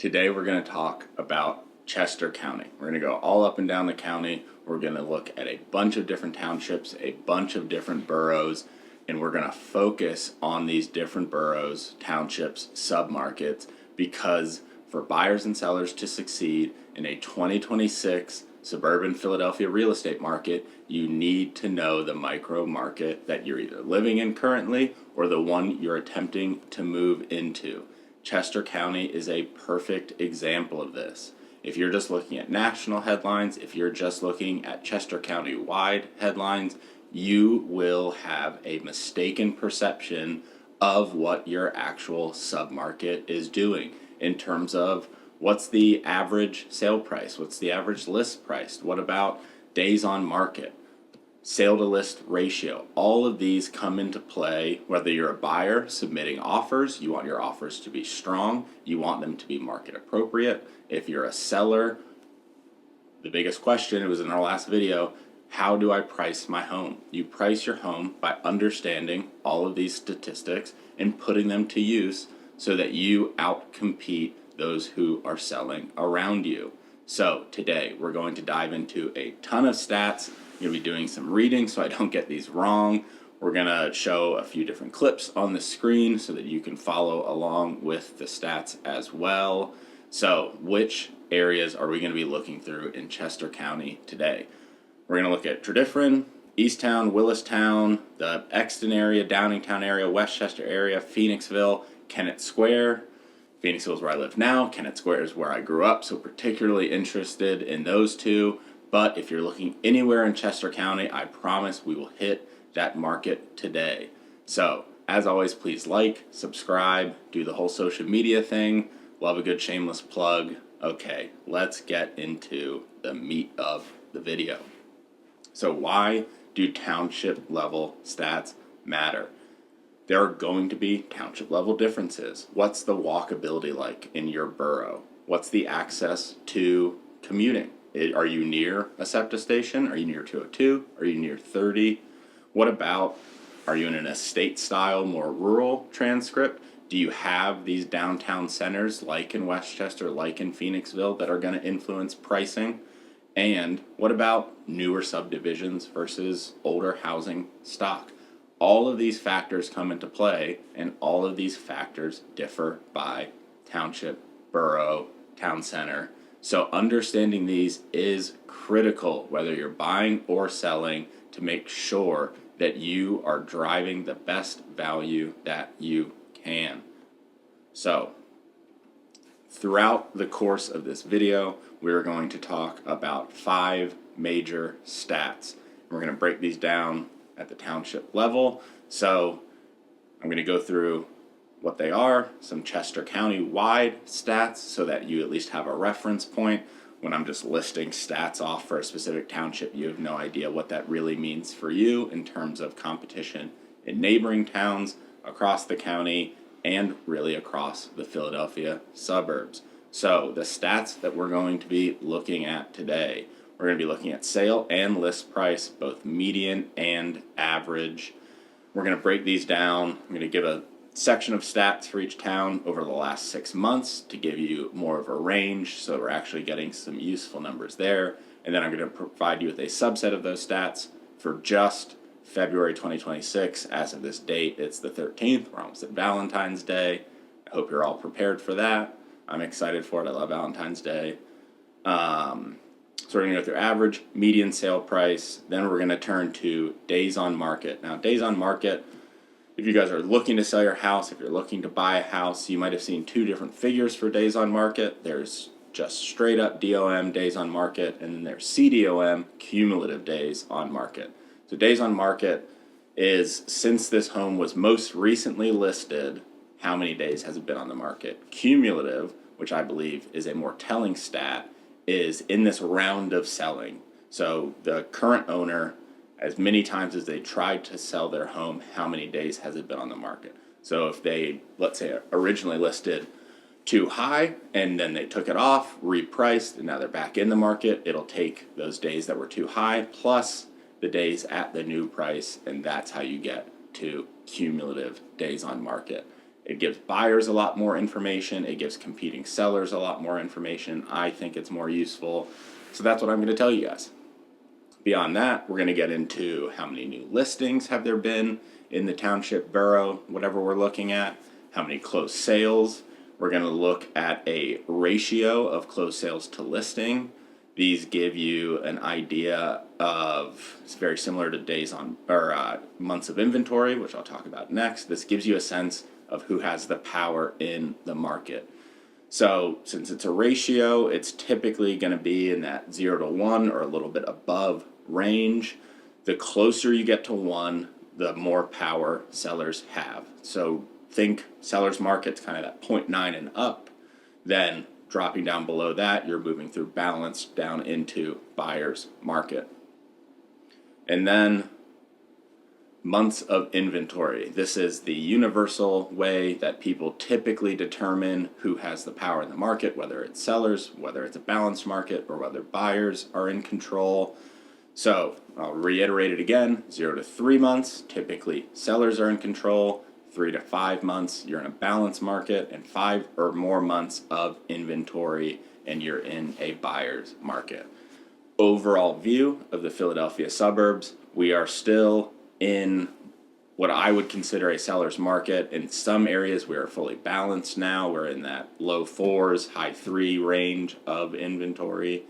Today we're going to talk about Chester County. We're going to go all up and down the county. We're going to look at a bunch of different townships, a bunch of different boroughs, and we're going to focus on these different boroughs, townships, submarkets, because for buyers and sellers to succeed in a 2026 suburban Philadelphia real estate market, you need to know the micro market that you're either living in currently or the one you're attempting to move into. Chester County is a perfect example of this. If you're just looking at national headlines, if you're just looking at Chester County wide headlines, you will have a mistaken perception of what your actual submarket is doing in terms of what's the average sale price, what's the average list price, what about days on market, sale to list ratio. All of these come into play whether you're a buyer submitting offers. You want your offers to be strong, you want them to be market appropriate. If you're a seller, the biggest question, it was in our last video, how do I price my home? You price your home by understanding all of these statistics and putting them to use so that you outcompete those who are selling around you. So today we're going to dive into a ton of stats. I'm going to be doing some reading so I don't get these wrong. We're going to show a few different clips on the screen so that you can follow along with the stats as well. So which areas are we going to be looking through in Chester County today? We're going to look at Tredyffrin, Easttown, Willistown, the Exton area, Downingtown area, Westchester area, Phoenixville, Kennett Square. Phoenixville is where I live now. Kennett Square is where I grew up, so particularly interested in those two. But if you're looking anywhere in Chester County, I promise we will hit that market today. So, as always, please like, subscribe, do the whole social media thing. Love a good shameless plug. Okay, let's get into the meat of the video. So why do township level stats matter? There are going to be township level differences. What's the walkability like in your borough? What's the access to commuting? Are you near a SEPTA station? Are you near 202? Are you near 30? What about, are you in an estate style, more rural transcript? Do you have these downtown centers like in Westchester, like in Phoenixville that are going to influence pricing? And what about newer subdivisions versus older housing stock? All of these factors come into play, and all of these factors differ by township, borough, town center. So understanding these is critical, whether you're buying or selling, to make sure that you are driving the best value that you can. So throughout the course of this video, we're going to talk about 5 major stats. We're going to break these down at the township level. So I'm going to go through what they are, some Chester County wide stats so that you at least have a reference point. When I'm just listing stats off for a specific township, you have no idea what that really means for you in terms of competition in neighboring towns across the county and really across the Philadelphia suburbs. So the stats that we're going to be looking at today, we're going to be looking at sale and list price, both median and average. We're going to break these down. I'm going to give a section of stats for each town over the last 6 months to give you more of a range, so we're actually getting some useful numbers there. And then I'm going to provide you with a subset of those stats for just February 2026. As of this date, it's the 13th. We're almost at Valentine's Day. I hope you're all prepared for that. I'm excited for it. I love Valentine's Day. So we're going to go through average, median sale price. Then we're going to turn to days on market. Now, days on market, if you guys are looking to sell your house, if you're looking to buy a house, you might have seen 2 different figures for days on market. There's just straight up DOM, days on market, and then there's CDOM, cumulative days on market. So days on market is since this home was most recently listed, how many days has it been on the market? Cumulative, which I believe is a more telling stat, is in this round of selling. So the current owner, as many times as they tried to sell their home, how many days has it been on the market? So if they, let's say, originally listed too high and then they took it off, repriced, and now they're back in the market, it'll take those days that were too high plus the days at the new price, and that's how you get to cumulative days on market. It gives buyers a lot more information. It gives competing sellers a lot more information. I think it's more useful. So that's what I'm going to tell you guys. Beyond that, we're going to get into how many new listings have there been in the township, borough, whatever we're looking at, how many closed sales. We're going to look at a ratio of closed sales to listing. These give you an idea of, it's very similar to days on, or months of inventory, which I'll talk about next. This gives you a sense of who has the power in the market. So since it's a ratio, it's typically going to be in that 0 to 1 or a little bit above range. The closer you get to 1, the more power sellers have. So think sellers market's kind of that 0.9 and up. Then dropping down below that, you're moving through balance down into buyer's market. And then months of inventory. This is the universal way that people typically determine who has the power in the market, whether it's sellers, whether it's a balanced market, or whether buyers are in control. So I'll reiterate it again, 0 to 3 months, typically sellers are in control. 3 to 5 months, you're in a balanced market, and 5 or more months of inventory, and you're in a buyer's market. Overall view of the Philadelphia suburbs, we are still in what I would consider a seller's market. In some areas, we are fully balanced now. We're in that low 4s, high 3 range of inventory.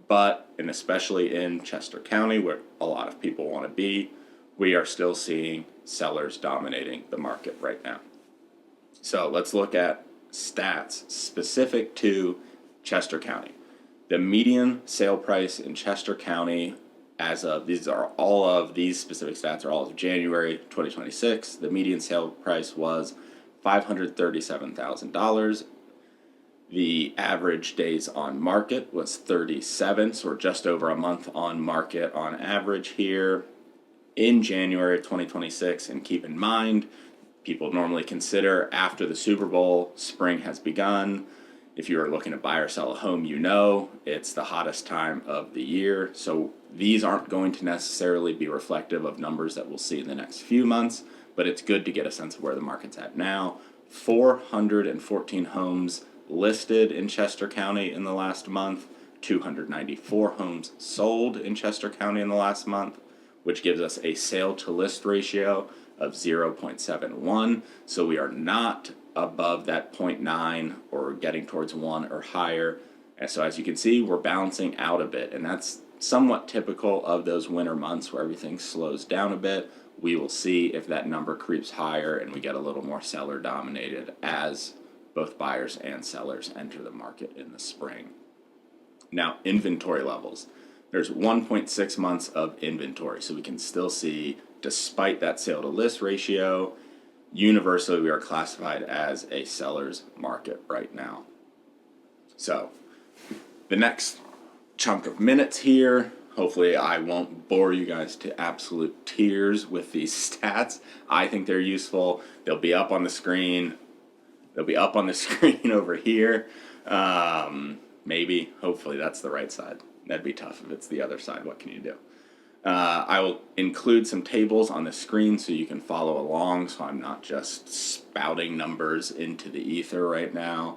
But, and especially in Chester County, where a lot of people want to be, we are still seeing sellers dominating the market right now. So let's look at stats specific to Chester County. The median sale price in Chester County, as of, these specific stats are all of January 2026. The median sale price was $537,000. The average days on market was 37, so we're just over a month on market on average here in January of 2026. And keep in mind, people normally consider after the Super Bowl, spring has begun. If you are looking to buy or sell a home, you know it's the hottest time of the year. So these aren't going to necessarily be reflective of numbers that we'll see in the next few months, but it's good to get a sense of where the market's at now. 414 homes listed in Chester County in the last month, 294 homes sold in Chester County in the last month, which gives us a sale to list ratio of 0.71. So we are not above that 0.9 or getting towards 1 or higher. And so as you can see, we're balancing out a bit, and that's somewhat typical of those winter months where everything slows down a bit. We will see if that number creeps higher and we get a little more seller dominated as both buyers and sellers enter the market in the spring. Now, inventory levels. There's 1.6 months of inventory, so we can still see, despite that sale to list ratio, universally we are classified as a seller's market right now. So the next chunk of minutes here, hopefully I won't bore you guys to absolute tears with these stats. I think they're useful. They'll be up on the screen. They'll be up on the screen over here. Maybe, hopefully that's the right side. That'd be tough if it's the other side. What can you do? I will include some tables on the screen so you can follow along, so I'm not just spouting numbers into the ether right now.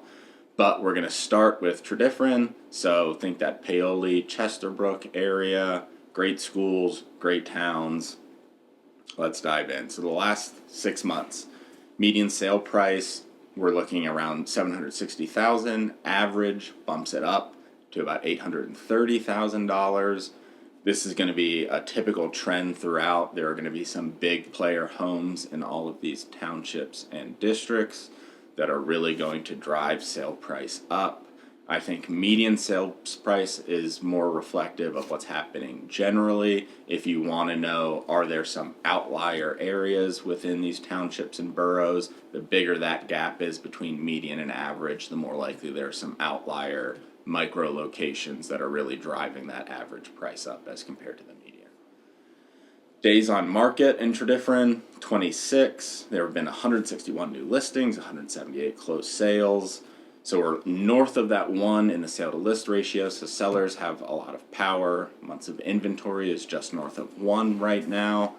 But we're going to start with Tredyffrin. So think that Paoli, Chesterbrook area, great schools, great towns. Let's dive in. So the last 6 months, median sale price, we're looking around $760,000. Average bumps it up to about $830,000. This is going to be a typical trend throughout. There are going to be some big player homes in all of these townships and districts that are really going to drive sale price up. I think median sales price is more reflective of what's happening generally. If you want to know, are there some outlier areas within these townships and boroughs, the bigger that gap is between median and average, the more likely there are some outlier micro locations that are really driving that average price up as compared to the median. Days on market in Tredyffrin, 26. There have been 161 new listings, 178 closed sales. So we're north of that 1 in the sale to list ratio, so sellers have a lot of power. Months of inventory is just north of 1 right now.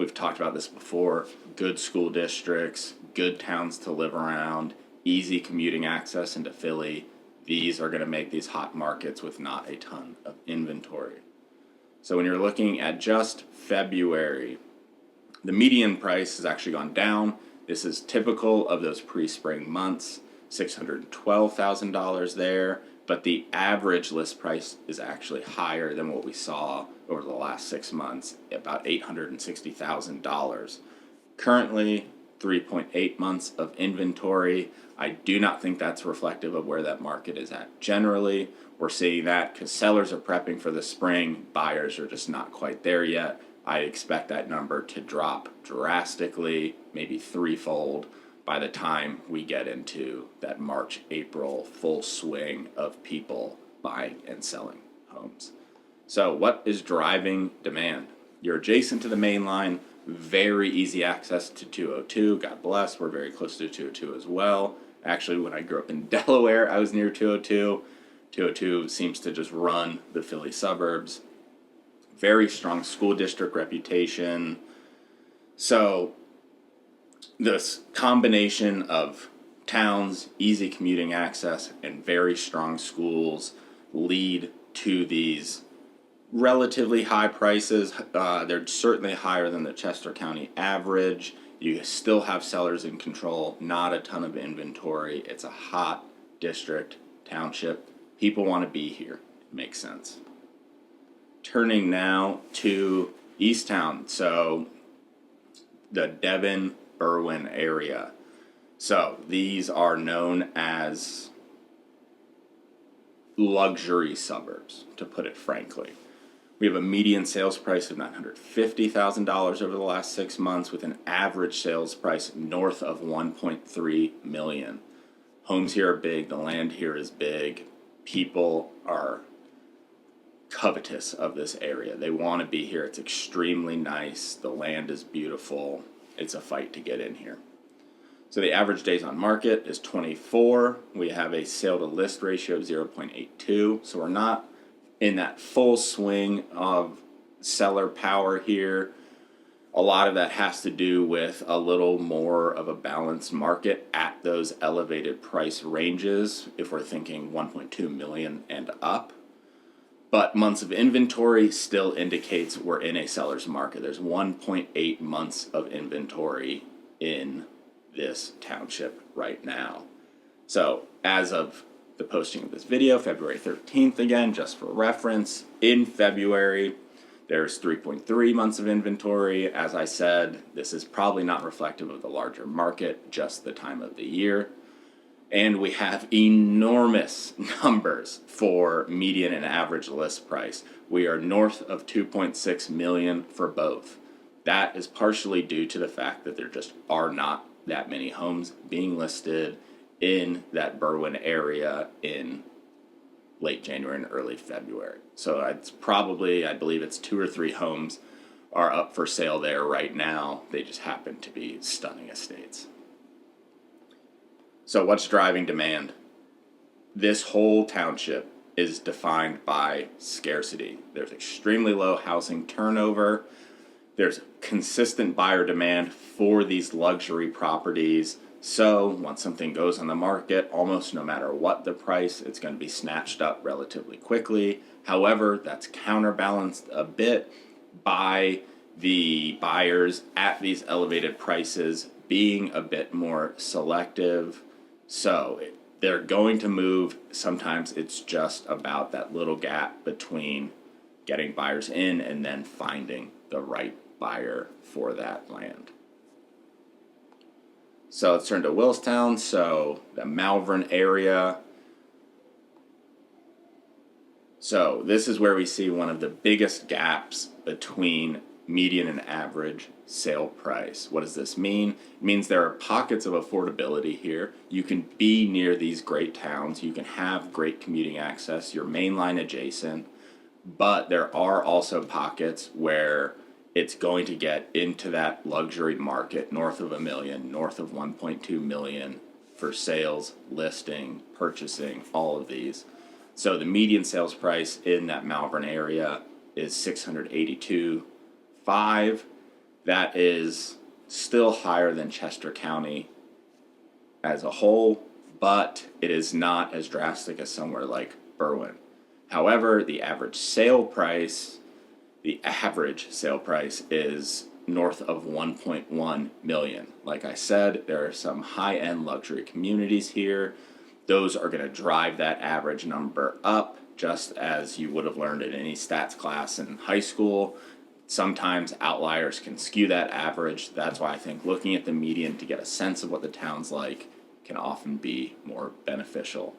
we've talked about this before, good school districts, good towns to live around, easy commuting access into Philly. These are going to make these hot markets with not a ton of inventory. So when you're looking at just February, the median price has actually gone down. This is typical of those pre-spring months, $612,000 there, but the average list price is actually higher than what we saw over the last 6 months, about $860,000. Currently, 3.8 months of inventory. I do not think that's reflective of where that market is at generally. We're seeing that because sellers are prepping for the spring, buyers are just not quite there yet. I expect that number to drop drastically, maybe threefold, by the time we get into that March, April full swing of people buying and selling homes. So what is driving demand? You're adjacent to the main line, very easy access to 202. God bless, we're very close to 202 as well. Actually, when I grew up in Delaware, I was near 202. 202 seems to just run the Philly suburbs. Very strong school district reputation. So this combination of towns, easy commuting access, and very strong schools lead to these relatively high prices. They're certainly higher than the Chester County average. You still have sellers in control, not a ton of inventory. It's a hot district, township. People want to be here. It makes sense. Turning now to Easttown, so the Devon, Berwyn area. So these are known as luxury suburbs, to put it frankly. We have a median sales price of $950,000 over the last 6 months, with an average sales price north of $1.3 million. Homes here are big, the land here is big. People are covetous of this area. They want to be here. It's extremely nice. The land is beautiful. It's a fight to get in here. So the average days on market is 24. We have a sale to list ratio of 0.82. So we're not in that full swing of seller power here. A lot of that has to do with a little more of a balanced market at those elevated price ranges, if we're thinking 1.2 million and up. But months of inventory still indicates we're in a seller's market. There's 1.8 months of inventory in this township right now. So as of the posting of this video, February 13th, again, just for reference, in February, there's 3.3 months of inventory. As I said, this is probably not reflective of the larger market, just the time of the year. And we have enormous numbers for median and average list price. We are north of 2.6 million for both. That is partially due to the fact that there just are not that many homes being listed in that Berwyn area in late January and early February. So it's probably, I believe it's 2 or 3 homes are up for sale there right now. They just happen to be stunning estates. So what's driving demand? This whole township is defined by scarcity. There's extremely low housing turnover. There's consistent buyer demand for these luxury properties. So once something goes on the market, almost no matter what the price, it's going to be snatched up relatively quickly. However, that's counterbalanced a bit by the buyers at these elevated prices being a bit more selective. So they're going to move. Sometimes it's just about that little gap between getting buyers in and then finding the right buyer for that land. So let's turn to Willistown. So the Malvern area. So this is where we see one of the biggest gaps between median and average sale price. What does this mean? It means there are pockets of affordability here. You can be near these great towns. You can have great commuting access. You're mainline adjacent. But there are also pockets where it's going to get into that luxury market north of $1 million, north of 1.2 million for sales, listing, purchasing, all of these. So the median sales price in that Malvern area is $682,500. That is still higher than Chester County as a whole, but it is not as drastic as somewhere like Berwyn. However, the average sale price is north of 1.1 million. Like I said, there are some high-end luxury communities here. Those are going to drive that average number up, just as you would have learned in any stats class in high school. Sometimes outliers can skew that average. That's why I think looking at the median to get a sense of what the town's like can often be more beneficial.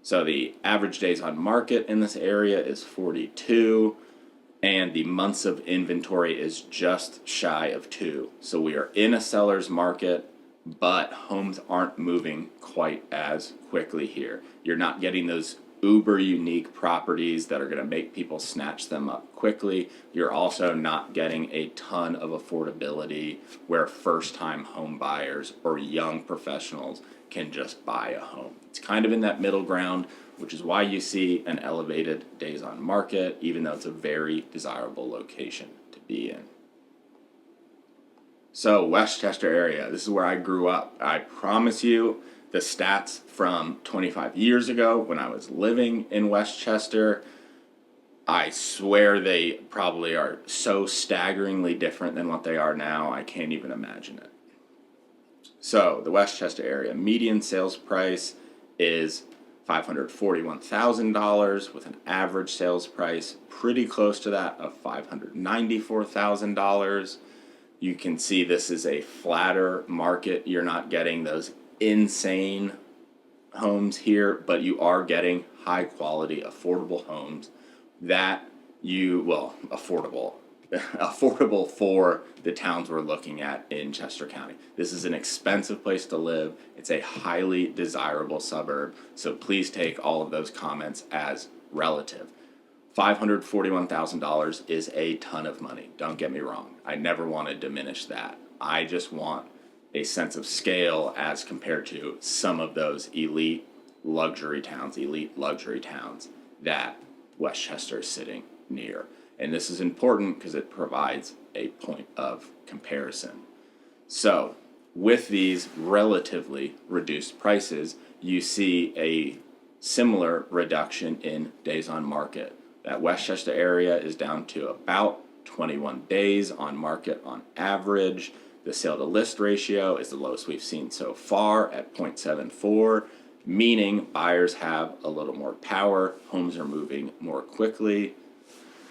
So the average days on market in this area is 42, and the months of inventory is just shy of 2. So we are in a seller's market, but homes aren't moving quite as quickly here. You're not getting those uber unique properties that are going to make people snatch them up quickly. You're also not getting a ton of affordability where first time home buyers or young professionals can just buy a home. It's kind of in that middle ground, which is why you see an elevated days on market, even though it's a very desirable location to be in. So Westchester area, this is where I grew up. I promise you, the stats from 25 years ago when I was living in Westchester, I swear they probably are so staggeringly different than what they are now, I can't even imagine it. So the Westchester area median sales price is $541,000 with an average sales price pretty close to that of $594,000. You can see this is a flatter market. You're not getting those insane homes here, but you are getting high quality, affordable homes that affordable for the towns we're looking at in Chester County. This is an expensive place to live. It's a highly desirable suburb. So please take all of those comments as relative. $541,000 is a ton of money. Don't get me wrong. I never want to diminish that. I just want a sense of scale as compared to some of those elite luxury towns that Westchester is sitting near. And this is important because it provides a point of comparison. So, with these relatively reduced prices, you see a similar reduction in days on market. That Westchester area is down to about 21 days on market on average. The sale to list ratio is the lowest we've seen so far at 0.74, meaning buyers have a little more power, homes are moving more quickly,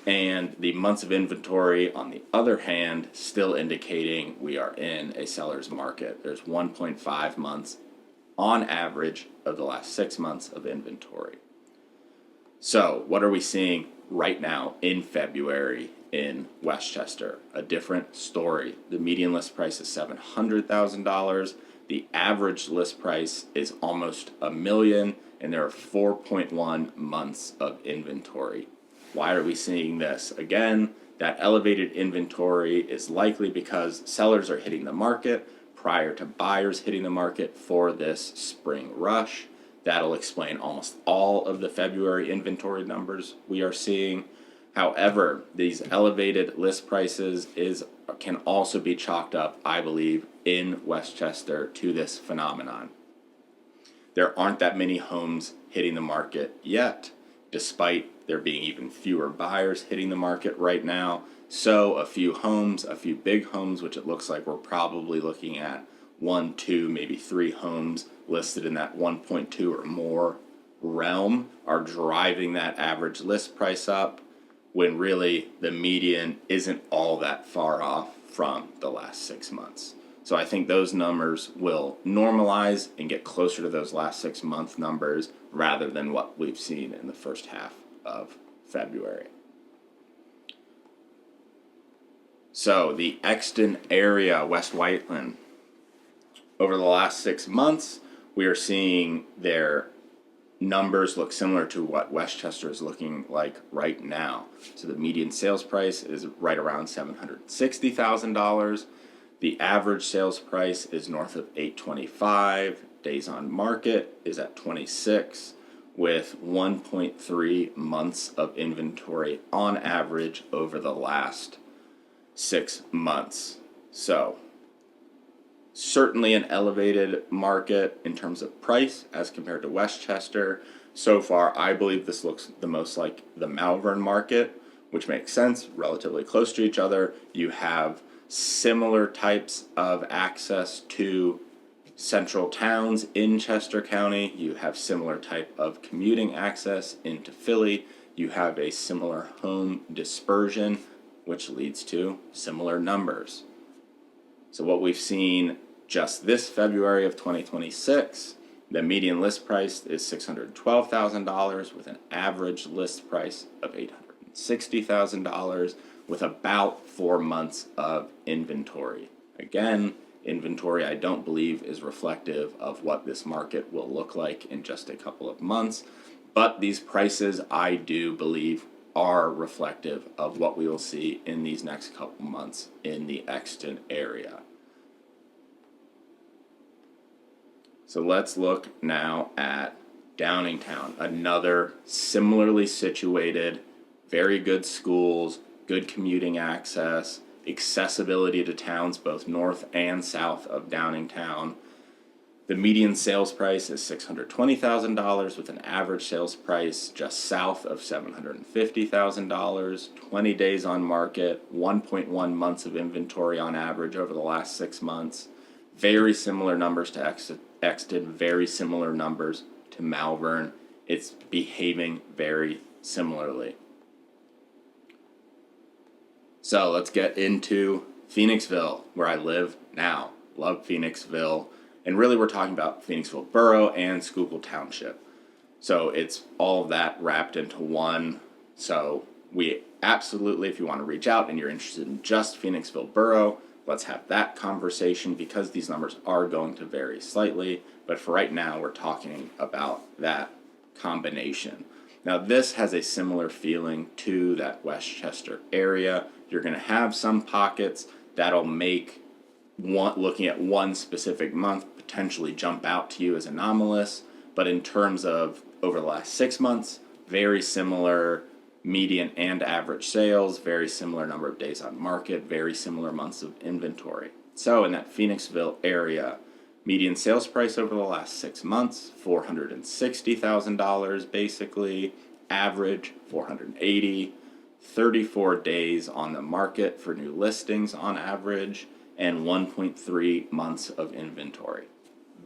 and the months of inventory, on the other hand, still indicating we are in a seller's market. There's 1.5 months on average of the last 6 months of inventory. So what are we seeing right now in February in Westchester? A different story. The median list price is $700,000. The average list price is almost $1 million, and there are 4.1 months of inventory. Why are we seeing this? Again, that elevated inventory is likely because sellers are hitting the market prior to buyers hitting the market for this spring rush. That'll explain almost all of the February inventory numbers we are seeing. However, these elevated list prices can also be chalked up, I believe, in Westchester to this phenomenon. There aren't that many homes hitting the market yet, despite there being even fewer buyers hitting the market right now. So a few big homes, which it looks like we're probably looking at 1, 2, maybe 3 homes listed in that 1.2 or more realm, are driving that average list price up, when really the median isn't all that far off from the last 6 months. So I think those numbers will normalize and get closer to those last 6 month numbers rather than what we've seen in the first half of February. So the Exton area, West Whiteland, over the last 6 months, we are seeing their numbers look similar to what Westchester is looking like right now. So the median sales price is right around $760,000. The average sales price is north of $825,000. Days on market is at 26, with 1.3 months of inventory on average over the last 6 months. So certainly an elevated market in terms of price as compared to Westchester. So far, I believe this looks the most like the Malvern market, which makes sense, relatively close to each other. You have similar types of access to central towns in Chester County. You have similar type of commuting access into Philly. You have a similar home dispersion, which leads to similar numbers. So what we've seen just this February of 2026, the median list price is $612,000 with an average list price of $860,000 with about 4 months of inventory. Again, inventory I don't believe is reflective of what this market will look like in just a couple of months, but these prices I do believe are reflective of what we will see in these next couple months in the Exton area. So let's look now at Downingtown, another similarly situated, very good schools, good commuting access, accessibility to towns both north and south of Downingtown. The median sales price is $620,000 with an average sales price just south of $750,000, 20 days on market, 1.1 months of inventory on average over the last 6 months. Very similar numbers to Exton, very similar numbers to Malvern. It's behaving very similarly. So let's get into Phoenixville, where I live now. Love Phoenixville. And really we're talking about Phoenixville Borough and Schuylkill Township. So it's all of that wrapped into one. So we absolutely, if you want to reach out and you're interested in just Phoenixville Borough, let's have that conversation because these numbers are going to vary slightly. But for right now, we're talking about that combination. Now this has a similar feeling to that Westchester area. You're going to have some pockets that'll make looking at one specific month potentially jump out to you as anomalous, but in terms of over the last 6 months, very similar median and average sales, very similar number of days on market, very similar months of inventory. So in that Phoenixville area, median sales price over the last 6 months, $460,000 basically, average $480,000, 34 days on the market for new listings on average, and 1.3 months of inventory.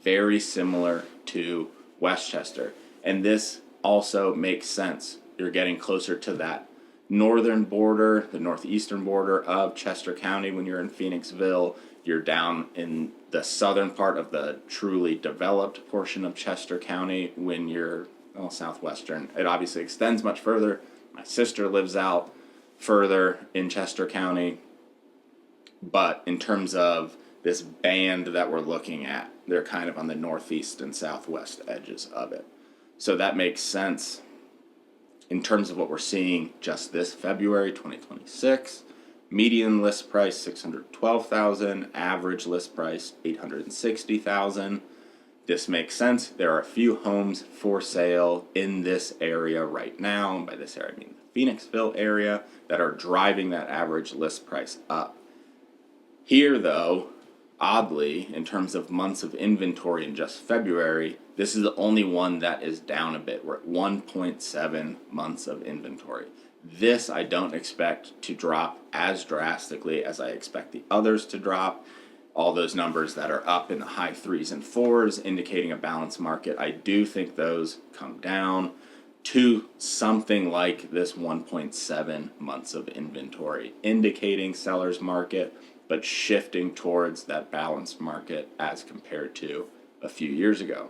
Very similar to Westchester. And this also makes sense. You're getting closer to that northern border, the northeastern border of Chester County when you're in Phoenixville. You're down in the southern part of the truly developed portion of Chester County when you're southwestern. It obviously extends much further. My sister lives out further in Chester County. But in terms of this band that we're looking at, they're kind of on the northeast and southwest edges of it. So that makes sense in terms of what we're seeing just this February 2026. Median list price $612,000, average list price $860,000. This makes sense. There are a few homes for sale in this area right now. And by this area I mean the Phoenixville area that are driving that average list price up. Here, though, oddly, in terms of months of inventory in just February, this is the only one that is down a bit. We're at 1.7 months of inventory. This I don't expect to drop as drastically as I expect the others to drop. All those numbers that are up in the high 3s and 4s indicating a balanced market, I do think those come down to something like this 1.7 months of inventory, indicating seller's market, but shifting towards that balanced market as compared to a few years ago.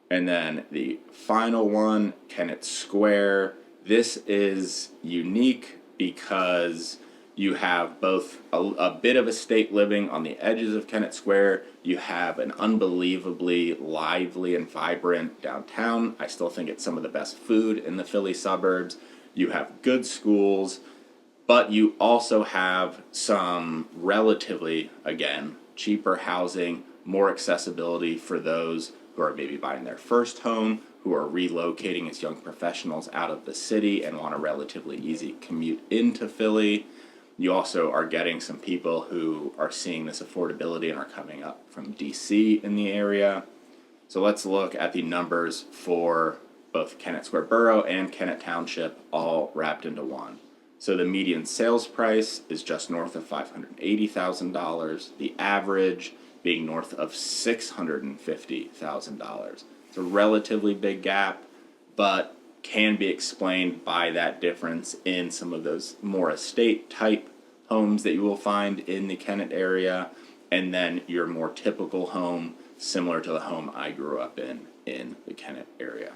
And then the final one, Kennett Square. This is unique because you have both a bit of estate living on the edges of Kennett Square. You have an unbelievably lively and vibrant downtown. I still think it's some of the best food in the Philly suburbs. You have good schools. But you also have some relatively, again, cheaper housing, more accessibility for those who who are maybe buying their first home, who are relocating as young professionals out of the city and want a relatively easy commute into Philly. You also are getting some people who are seeing this affordability and are coming up from DC in the area. So let's look at the numbers for both Kennett Square Borough and Kennett Township all wrapped into one. So the median sales price is just north of $580,000, the average being north of $650,000. It's a relatively big gap, but can be explained by that difference in some of those more estate type homes that you will find in the Kennett area, and then your more typical home similar to the home I grew up in the Kennett area.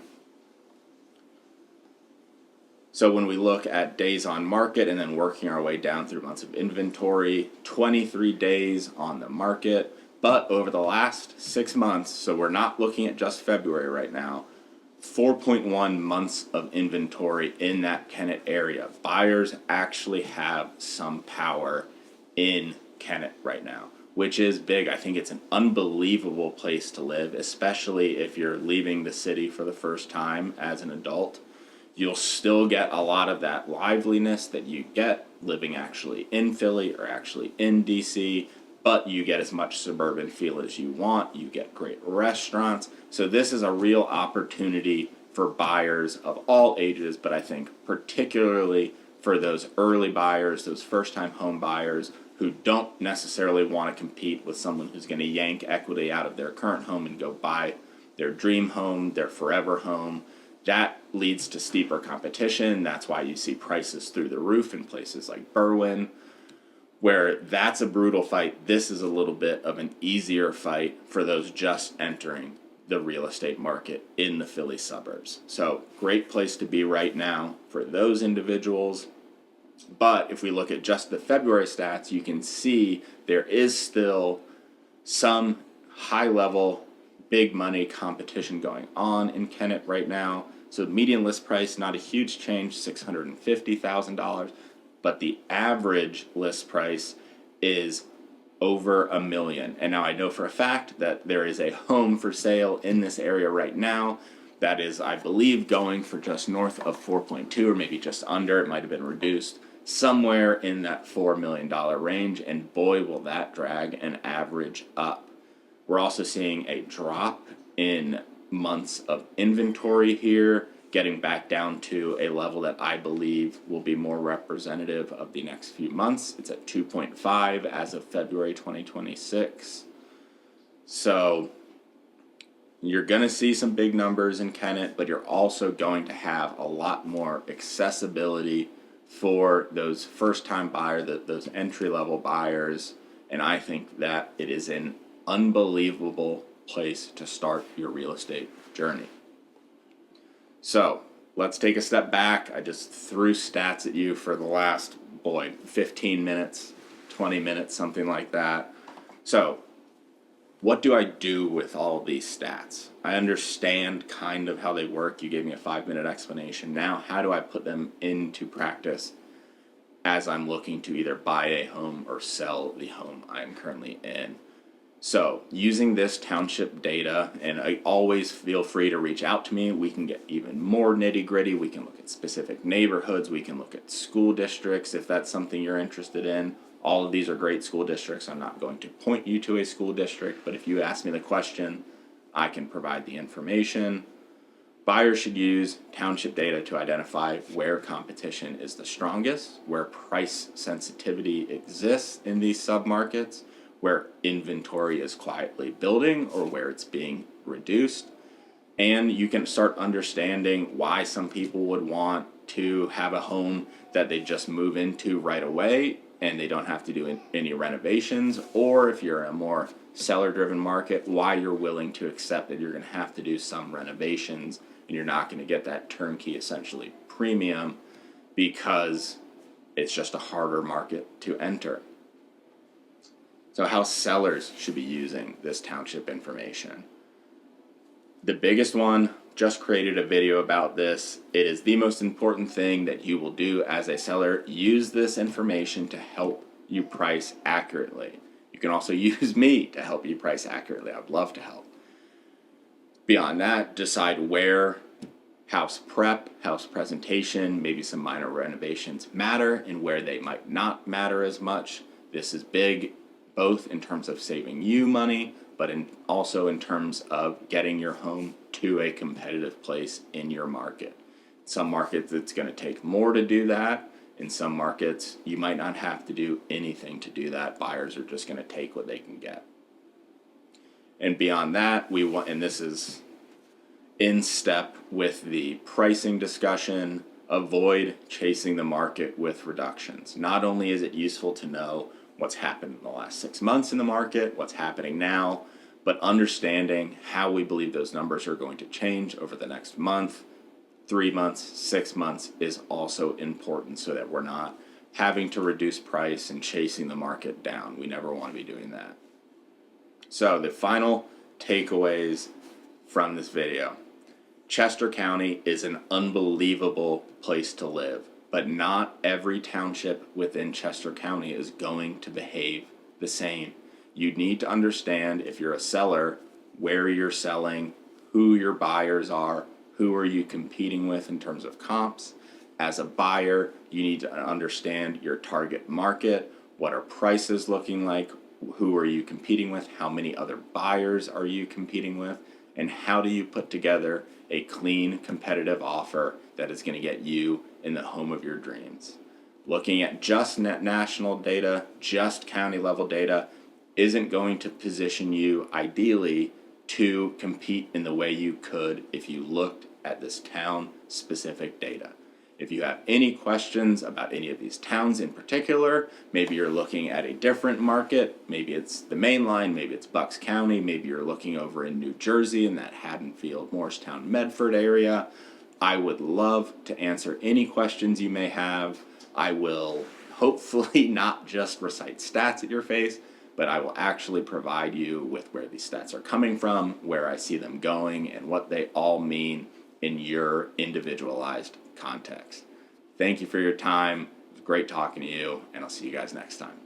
So when we look at days on market and then working our way down through months of inventory, 23 days on the market, but over the last 6 months, so we're not looking at just February right now, 4.1 months of inventory in that Kennett area. Buyers actually have some power in Kennett right now, which is big. I think it's an unbelievable place to live, especially if you're leaving the city for the first time as an adult. You'll still get a lot of that liveliness that you get living actually in Philly or actually in DC, but you get as much suburban feel as you want. You get great restaurants. So this is a real opportunity for buyers of all ages, but I think particularly for those early buyers, those first-time home buyers who don't necessarily want to compete with someone who's going to yank equity out of their current home and go buy their dream home, their forever home. That leads to steeper competition. That's why you see prices through the roof in places like Berwyn, where that's a brutal fight. This is a little bit of an easier fight for those just entering the real estate market in the Philly suburbs. So great place to be right now for those individuals. But if we look at just the February stats, you can see there is still some high level, big money competition going on in Kennett right now. So median list price, not a huge change, $650,000, but the average list price is over $1 million. And now I know for a fact that there is a home for sale in this area right now that is, I believe, going for just north of 4.2 or maybe just under. It might have been reduced somewhere in that $4 million range, and boy, will that drag an average up. We're also seeing a drop in months of inventory here, getting back down to a level that I believe will be more representative of the next few months. It's at 2.5 as of February 2026. So you're going to see some big numbers in Kennett, but you're also going to have a lot more accessibility for those first-time buyers, those entry-level buyers, and I think that it is an unbelievable place to start your real estate journey. So let's take a step back. I just threw stats at you for the last, 15 minutes, 20 minutes, something like that. So what do I do with all of these stats? I understand kind of how they work. You gave me a 5-minute explanation. Now, how do I put them into practice as I'm looking to either buy a home or sell the home I'm currently in? So using this township data, and I always feel free to reach out to me. We can get even more nitty gritty. We can look at specific neighborhoods. We can look at school districts if that's something you're interested in. All of these are great school districts. I'm not going to point you to a school district, but if you ask me the question, I can provide the information. Buyers should use township data to identify where competition is the strongest, where price sensitivity exists in these submarkets, where inventory is quietly building or where it's being reduced. And you can start understanding why some people would want to have a home that they just move into right away and they don't have to do any renovations, or if you're in a more seller-driven market, why you're willing to accept that you're going to have to do some renovations and you're not going to get that turnkey, essentially premium, because it's just a harder market to enter. So how sellers should be using this township information. The biggest one, just created a video about this. It is the most important thing that you will do as a seller. Use this information to help you price accurately. You can also use me to help you price accurately. I'd love to help. Beyond that, decide where house prep, house presentation, maybe some minor renovations matter and where they might not matter as much. This is big, both in terms of saving you money, but also in terms of getting your home to a competitive place in your market. Some markets it's going to take more to do that. In some markets, you might not have to do anything to do that. Buyers are just going to take what they can get. And beyond that, and this is in step with the pricing discussion, avoid chasing the market with reductions. Not only is it useful to know what's happened in the last 6 months in the market, what's happening now, but understanding how we believe those numbers are going to change over the next month, 3 months, 6 months is also important so that we're not having to reduce price and chasing the market down. We never want to be doing that. So the final takeaways from this video. Chester County is an unbelievable place to live, but not every township within Chester County is going to behave the same. You need to understand, if you're a seller, where you're selling, who your buyers are, who are you competing with in terms of comps. As a buyer, you need to understand your target market, what are prices looking like, who are you competing with, how many other buyers are you competing with, and how do you put together a clean, competitive offer that is going to get you in the home of your dreams. Looking at just national data, just county level data, isn't going to position you ideally to compete in the way you could if you looked at this town specific data. If you have any questions about any of these towns in particular, maybe you're looking at a different market, maybe it's the main line, maybe it's Bucks County, maybe you're looking over in New Jersey in that Haddonfield, Morristown, Medford area, I would love to answer any questions you may have. I will hopefully not just recite stats at your face, but I will actually provide you with where these stats are coming from, where I see them going, and what they all mean in your individualized context. Thank you for your time. It was great talking to you, and I'll see you guys next time.